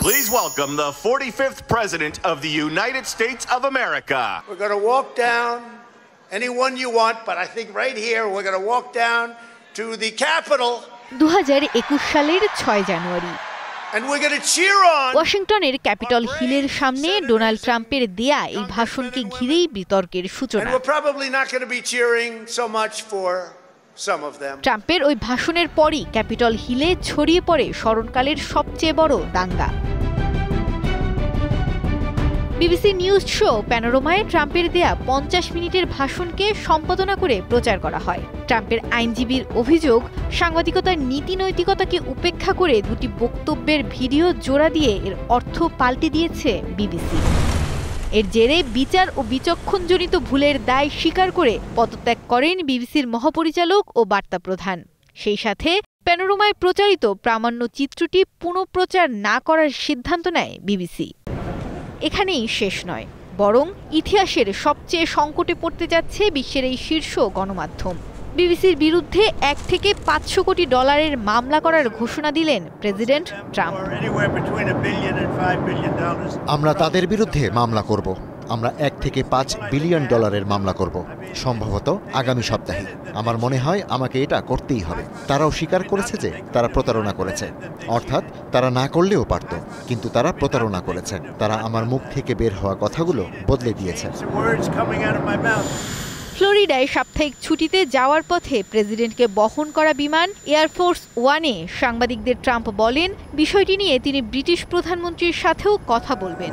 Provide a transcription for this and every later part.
Please welcome the 45th President of the United States of America. We're going to walk down anyone you want, but I think right here we're going to walk down to the Capitol. 2021 সালের 6 জানুয়ারি And we're going to cheer on. ওয়াশিংটনের Capitol হিলের সামনে Donald ট্রাম্পের দেয়া এই ভাষণকে ঘিরেই বিতর্কের সূচনা। And we're probably not going to be cheering so much for some of them. ট্রাম্পের ওই ভাষণের পরই ক্যাপিটল হিলে ছড়িয়ে পড়ে স্মরণকালের সবচেয়ে বড় দাঙ্গা। বিবিসি নিউজ শো প্যানোরামায় ট্রাম্পের দেয়া 50 মিনিটের ভাষণকে সম্পাদনা করে প্রচার করা হয়। ট্রাম্পের আইনজীবীর অভিযোগ, সাংবাদিকতার নীতি নৈতিকতাকে উপেক্ষা করে দুটি বক্তব্যের ভিডিও জোড়া দিয়ে এর অর্থ পাল্টে দিয়েছে বিবিসি। এর জেরে বিচার ও বিচক্ষণজনিত ভুলের দায় স্বীকার করে পদত্যাগ করেন বিবিসির মহাপরিচালক ও বার্তা প্রধান। সেই সাথে প্যানোরামায় প্রচারিত প্রামাণ্য চিত্রটি পুনঃপ্রচার না করার সিদ্ধান্ত নেয় বিবিসি। এখানেই শেষ নয়, বরং ইতিহাসের সবচেয়ে সংকটে পড়তে যাচ্ছে বিশ্বের এই শীর্ষ গণমাধ্যম। বিবিসির বিরুদ্ধে $1 থেকে $500 কোটি মামলা করার ঘোষণা দিলেন প্রেসিডেন্ট ট্রাম্প। আমরা তাদের বিরুদ্ধে মামলা করব। আমরা $1 থেকে $5 বিলিয়ন মামলা করব, সম্ভবত আগামী সপ্তাহে। আমার মনে হয় আমাকে এটা করতেই হবে। তারাও স্বীকার করেছে যে তারা প্রতারণা করেছে, অর্থাৎ তারা না করলেও পারত, কিন্তু তারা প্রতারণা করেছে। তারা আমার মুখ থেকে বের হওয়া কথাগুলো বদলে দিয়েছে। ফ্লোরিডায় সাপ্তাহিক ছুটিতে যাওয়ার পথে প্রেসিডেন্টকে বহন করা বিমান এয়ারফোর্স ওয়ানে সাংবাদিকদের ট্রাম্প বলেন, বিষয়টি নিয়ে তিনি ব্রিটিশ প্রধানমন্ত্রীর সাথেও কথা বলবেন।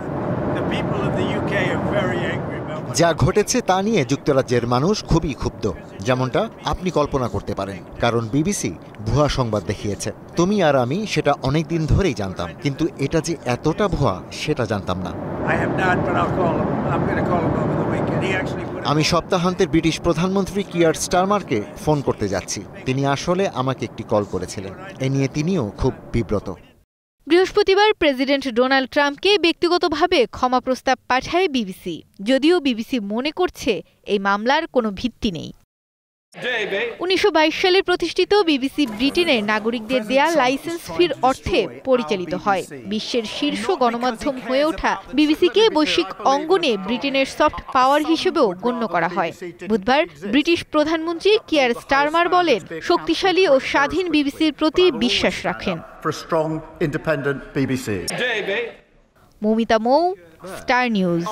যা ঘটেছে তা নিয়ে যুক্তরাজ্যের মানুষ খুবই ক্ষুব্ধ, যেমনটা আপনি কল্পনা করতে পারেন, কারণ বিবিসি ভুয়া সংবাদ দেখিয়েছে। তুমি আর আমি সেটা অনেক দিন ধরেই জানতাম, কিন্তু এটা যে এতটা ভুয়া সেটা জানতাম না। আমি সপ্তাহান্তের ব্রিটিশ প্রধানমন্ত্রী কিয়ার স্টারমারকে ফোন করতে যাচ্ছি। তিনি আসলে আমাকে একটি কল করেছিলেন। এ নিয়ে তিনিও খুব বিব্রত। বৃহস্পতিবার প্রেসিডেন্ট ডোনাল্ড ট্রাম্পকে ব্যক্তিগতভাবে ক্ষমা প্রস্তাব পাঠায় বিবিসি, যদিও বিবিসি মনে করছে এই মামলার কোনো ভিত্তি নেই। 1922 সালে প্রতিষ্ঠিত বিবিসি ব্রিটেনের নাগরিকদের দেয়া লাইসেন্স ফির অর্থে পরিচালিত হয়। বিশ্বের শীর্ষ গণমাধ্যম হয়ে ওঠা বিবিসিকে বৈশ্বিক অঙ্গনে ব্রিটেনের সফট পাওয়ার হিসেবেও গণ্য করা হয়। বুধবার ব্রিটিশ প্রধানমন্ত্রী কিয়ার স্টারমার বলেন, শক্তিশালী ও স্বাধীন বিবিসির প্রতি বিশ্বাস রাখেন। মৌমিতা মৌ, স্টার নিউজ।